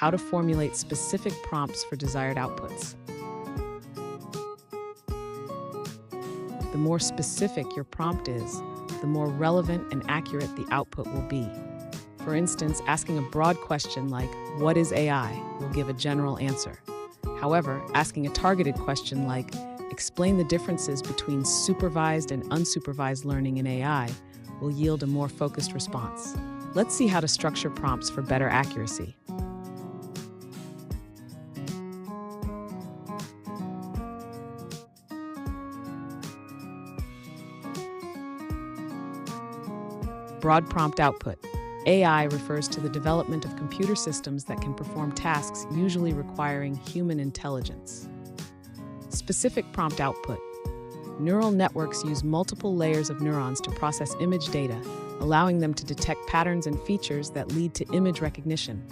how to formulate specific prompts for desired outputs. The more specific your prompt is, the more relevant and accurate the output will be. For instance, asking a broad question like, "What is AI?" will give a general answer. However, asking a targeted question like, "Explain the differences between supervised and unsupervised learning in AI," will yield a more focused response. Let's see how to structure prompts for better accuracy. Broad prompt output. AI refers to the development of computer systems that can perform tasks usually requiring human intelligence. Specific prompt output. Neural networks use multiple layers of neurons to process image data, allowing them to detect patterns and features that lead to image recognition.